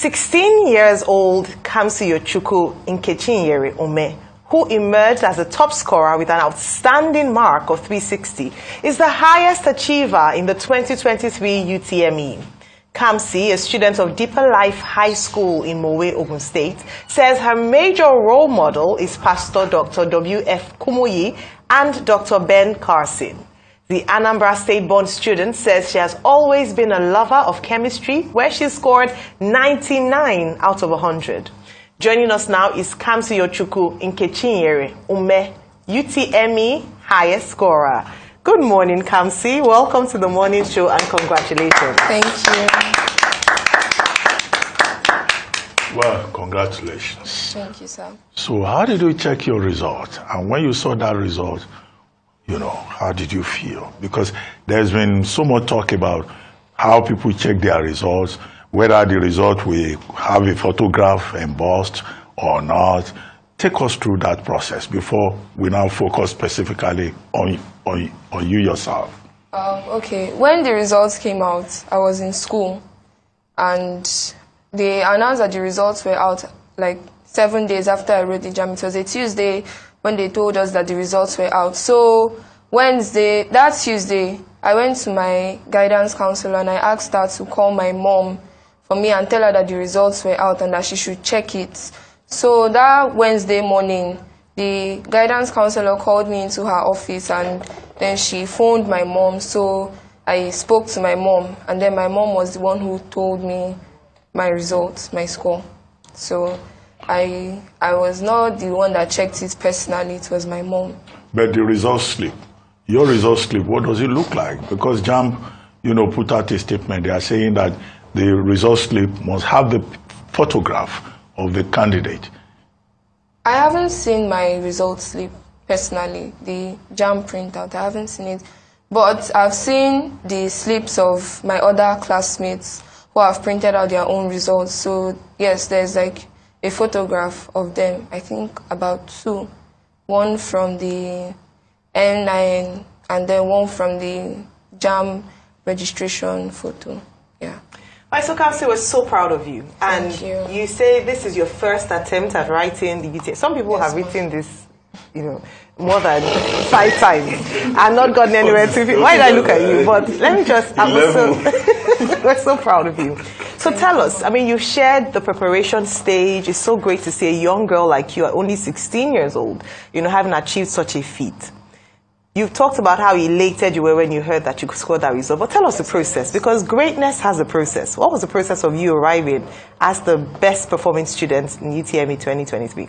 16 years old Kamsiyochukwu Nkechinyere Umeh, who emerged as a top scorer with an outstanding mark of 360, is the highest achiever in the 2023 UTME. Kamsi, a student of Deeper Life High School in Mowe, Ogun State, says her major role model is Pastor Dr. W.F. Kumuyi and Dr. Ben Carson. The Anambra State-born student says she has always been a lover of chemistry, where she scored 99 out of 100. Joining us now is Kamsiyochukwu Nkechinyere Umeh, UTME highest scorer. Good morning, Kamsi. Welcome to the morning show and congratulations. Thank you. Well, congratulations. Thank you, sir. So how did you check your result? And when you saw that result, how did you feel? Because there's been so much talk about how people check their results, whether the result will have a photograph embossed or not. Take us through that process before we now focus specifically on you yourself. Okay, when the results came out, I was in school, and they announced that the results were out like 7 days after I wrote the JAMB. It was a Tuesday when they told us that the results were out. So that Tuesday, I went to my guidance counselor and I asked her to call my mom for me and tell her that the results were out and that she should check it. So that Wednesday morning, the guidance counselor called me into her office and then she phoned my mom. So I spoke to my mom, and then my mom was the one who told me my results, my score. So I was not the one that checked it personally, it was my mom. But the result slip, your result slip, what does it look like? Because JAMB, put out a statement. They are saying that the result slip must have the photograph of the candidate. I haven't seen my result slip personally, the JAMB printout. I haven't seen it. But I've seen the slips of my other classmates who have printed out their own results. So yes, there's like a photograph of them, I think about two. One from the N9 and then one from the JAMB registration photo. Yeah. Right, so Kamsi, we're so proud of you. And Thank you say this is your first attempt at writing the UTME. Some people have written this, more than 5 times and not gotten anywhere. Why did I look at you? But let me just, we're so proud of you. So tell us, you've shared the preparation stage. It's so great to see a young girl like you at only 16 years old, having achieved such a feat. You've talked about how elated you were when you heard that you scored that result, but tell us the process, because greatness has a process. What was the process of you arriving as the best performing student in UTME 2023?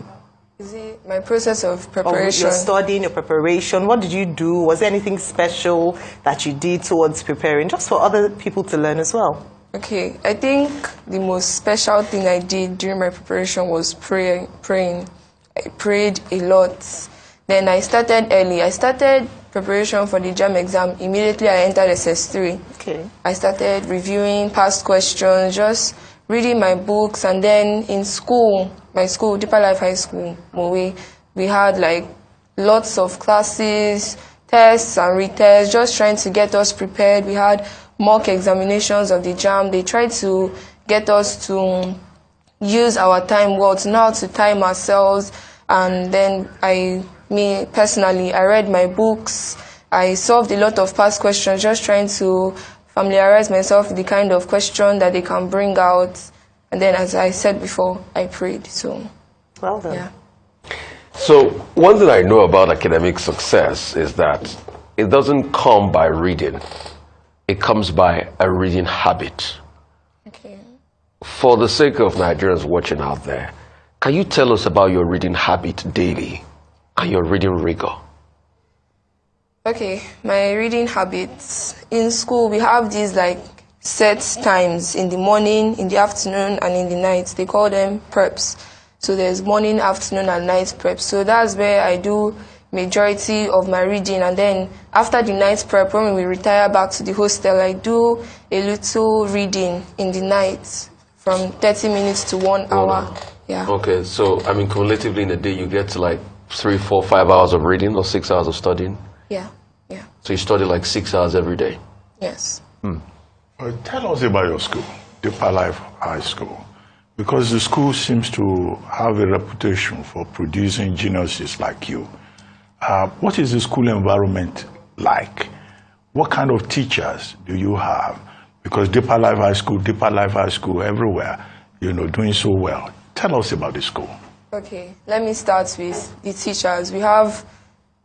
Is it my process of preparation? Your studying, your preparation, what did you do? Was there anything special that you did towards preparing, just for other people to learn as well? Okay, I think the most special thing I did during my preparation was praying. I prayed a lot. Then I started early. I started preparation for the JAMB exam immediately I entered SS3. Okay. I started reviewing past questions, just reading my books, and then in school, my school, Deeper Life High School, Mowe, we had like lots of classes, tests and retests, just trying to get us prepared. We had mock examinations of the JAMB. They tried to get us to use our time well, to know how to time ourselves. And then me personally, I read my books. I solved a lot of past questions, just trying to familiarize myself with the kind of question that they can bring out. And then, as I said before, I prayed. So, well done. Yeah. So, one thing I know about academic success is that it doesn't come by reading. It comes by a reading habit. Okay. For the sake of Nigerians watching out there, can you tell us about your reading habit daily and your reading rigor? Okay, my reading habits. In school, we have these like set times in the morning, in the afternoon, and in the night. They call them preps. So there's morning, afternoon, and night preps. So that's where I do majority of my reading. And then after the night prep, when we retire back to the hostel, I do a little reading in the night from 30 minutes to 1 hour. Yeah. Okay, so cumulatively in a day, you get to like 3, 4, 5 hours of reading or 6 hours of studying? Yeah. So you study like 6 hours every day? Yes. Well, tell us about your school, Deeper Life High School. because the school seems to have a reputation for producing geniuses like you. What is the school environment like? What kind of teachers do you have? Because Deeper Life High School, everywhere, doing so well. Tell us about the school. Okay, let me start with the teachers. We have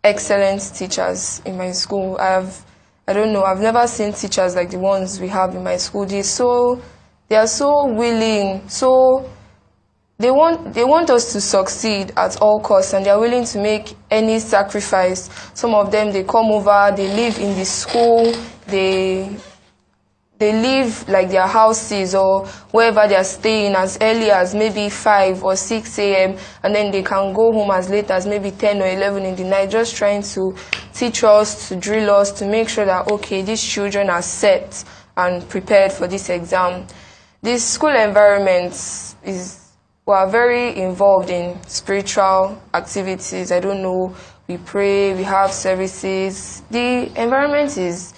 excellent teachers in my school. I've never seen teachers like the ones we have in my school. They are so willing, they want us to succeed at all costs, and they are willing to make any sacrifice. Some of them, they come over, they live in the school, they leave like their houses or wherever they are staying as early as maybe 5 or 6 a.m. and then they can go home as late as maybe 10 or 11 in the night, just trying to teach us, to drill us, to make sure that, okay, these children are set and prepared for this exam. This school environment we are very involved in spiritual activities. We pray, we have services. The environment is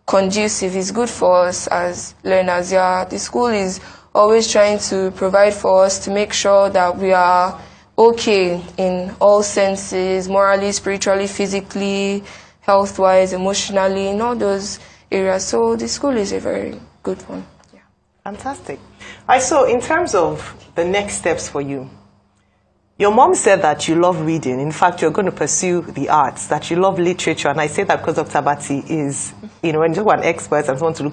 conducive, is good for us as learners. The school is always trying to provide for us to make sure that we are okay in all senses, morally, spiritually, physically, health-wise, emotionally, in all those areas. So the school is a very good one. Yeah. Fantastic. All right, so in terms of the next steps for you, your mom said that you love reading. In fact, you're going to pursue the arts, that you love literature. And I say that because Dr. Bati is, when you talk about experts and someone to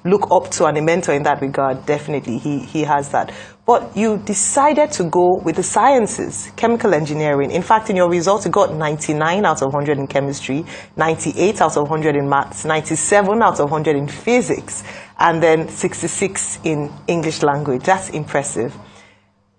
look up to and a mentor in that regard, definitely he has that. But you decided to go with the sciences, chemical engineering. In fact, in your results, you got 99 out of 100 in chemistry, 98 out of 100 in maths, 97 out of 100 in physics, and then 66 in English language. That's impressive.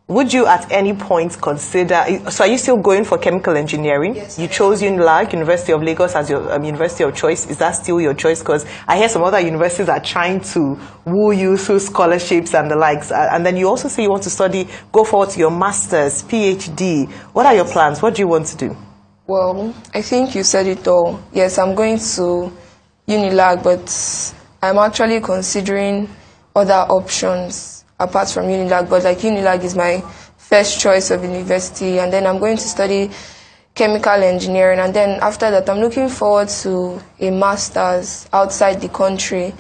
Would you at any point consider, so are you still going for chemical engineering? Yes. You chose UNILAG, University of Lagos, as your university of choice. Is that still your choice? Because I hear some other universities are trying to woo you through scholarships and the likes. And then you also say you want to go forward to your master's, PhD. What are your plans? What do you want to do? Well, I think you said it all. Yes, I'm going to UNILAG, but I'm actually considering other options apart from UNILAG, but like UNILAG is my first choice of university, and then I'm going to study chemical engineering, and then after that I'm looking forward to a master's outside the country,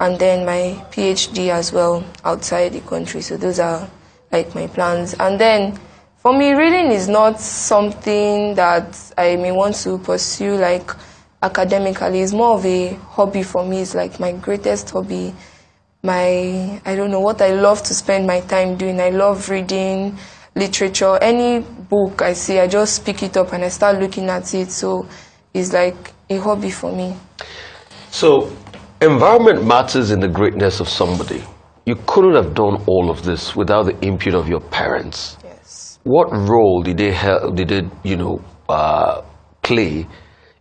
and then my PhD as well outside the country. So those are like my plans. And then for me, reading is not something that I may want to pursue like academically. It's more of a hobby for me. It's like my greatest hobby. What I love to spend my time doing. I love reading literature. Any book I see, I just pick it up and I start looking at it. So it's like a hobby for me. So environment matters in the greatness of somebody. You couldn't have done all of this without the input of your parents. Yes. What role did they play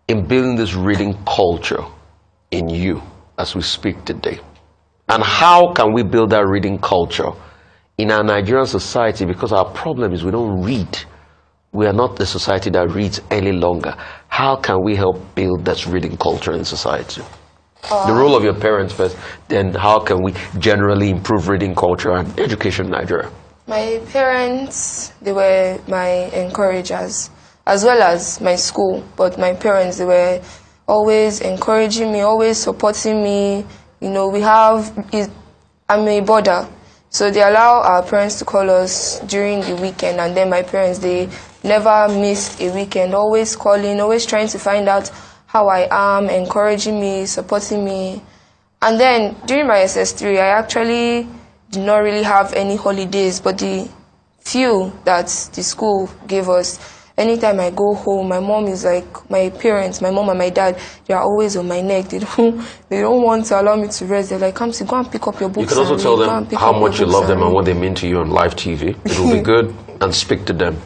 in building this reading culture in you as we speak today? And how can we build that reading culture in our Nigerian society? Because our problem is we don't read. We are not the society that reads any longer. How can we help build that reading culture in society? The role of your parents first, then how can we generally improve reading culture and education in Nigeria? My parents, they were my encouragers, as well as my school. But my parents, they were always encouraging me, always supporting me. I'm a boarder, so they allow our parents to call us during the weekend, and then my parents, they never missed a weekend, always calling, always trying to find out how I am, encouraging me, supporting me. And then during my SS3, I actually did not really have any holidays, but the few that the school gave us, anytime I go home, my mom is like, my parents, my mom and my dad, they are always on my neck. They don't want to allow me to rest. They're like, Kamsi, go and pick up your books. You can also tell them how much you love them and what they mean to you on live TV. It will be good, and speak to them.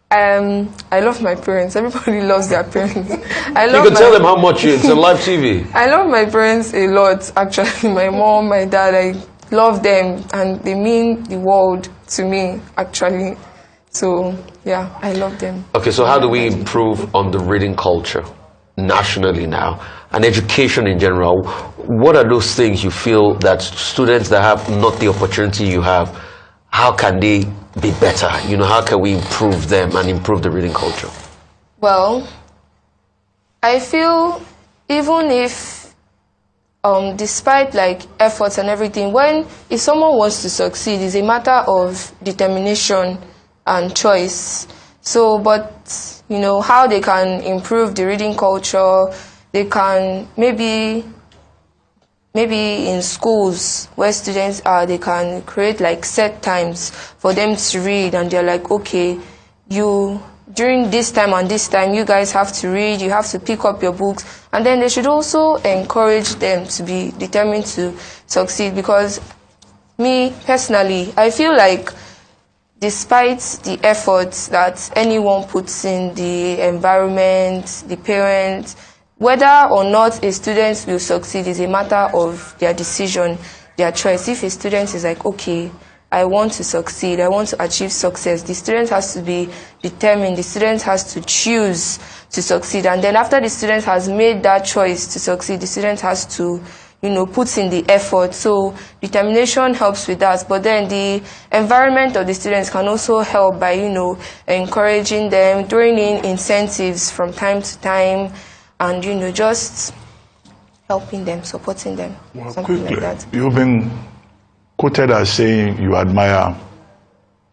I love my parents. Everybody loves their parents. You can tell them how much it's on live TV. I love my parents a lot, actually. My mom, my dad, I love them, and they mean the world to me, actually. So, yeah, I love them. Okay, so how do we improve on the reading culture nationally now and education in general? What are those things you feel that students that have not the opportunity you have, how can they be better? You know, how can we improve them and improve the reading culture? Well, I feel even if, despite like efforts and everything, if someone wants to succeed, it's a matter of determination and choice. So, but you know, how they can improve the reading culture, they can maybe in schools where students are, they can create like set times for them to read, and they're like, okay, during this time and this time, you guys have to read, you have to pick up your books. And then they should also encourage them to be determined to succeed, because me personally, I feel like despite the efforts that anyone puts in, the environment, the parents, whether or not a student will succeed is a matter of their decision, their choice. If a student is like, okay, I want to succeed, I want to achieve success, the student has to be determined, the student has to choose to succeed. And then after the student has made that choice to succeed, the student has to, you know, put in the effort. So determination helps with that. But then the environment of the students can also help by, you know, encouraging them, throwing in incentives from time to time, and, you know, just helping them, supporting them, Well, something quickly, like that. you've been quoted as saying you admire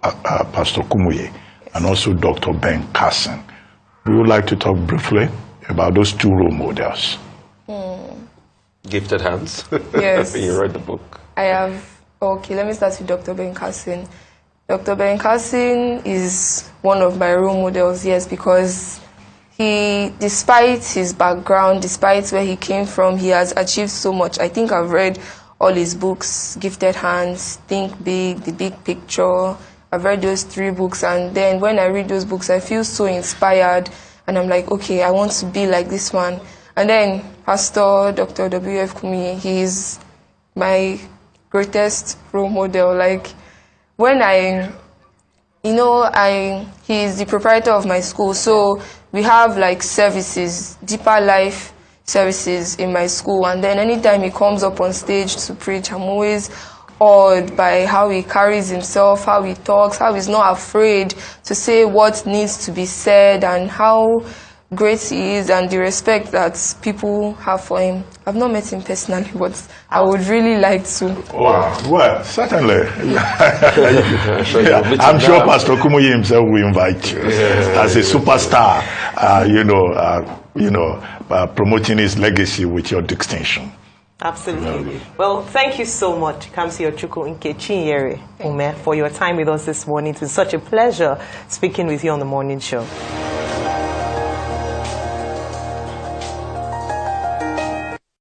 Pastor Kumuye and also Dr. Ben Carson. Would you like to talk briefly about those two role models? Gifted hands. Yes. You read the book. I have. Okay, let me start with Dr. Ben Carson. Dr. Ben Carson is one of my role models, yes, because he, despite his background, despite where he came from, he has achieved so much. I think I've read all his books, Gifted Hands, Think Big, The Big Picture. I've read those 3 books, and then when I read those books, I feel so inspired, and I'm like, okay, I want to be like this one. And then Pastor Dr. W.F. Kumuyi, he's my greatest role model. Like, when he's the proprietor of my school, so we have like services, deeper life services in my school, and then anytime he comes up on stage to preach, I'm always awed by how he carries himself, how he talks, how he's not afraid to say what needs to be said, and how great he is, and the respect that people have for him. I've not met him personally, but I would really like to. Oh, well, certainly. I'm sure Pastor Kumuyi himself will invite you as a superstar, promoting his legacy with your distinction. Absolutely. Well, thank you so much, Kamsiyochukwu Nkechinyere, Umeh, for your time with us this morning. It was such a pleasure speaking with you on the morning show.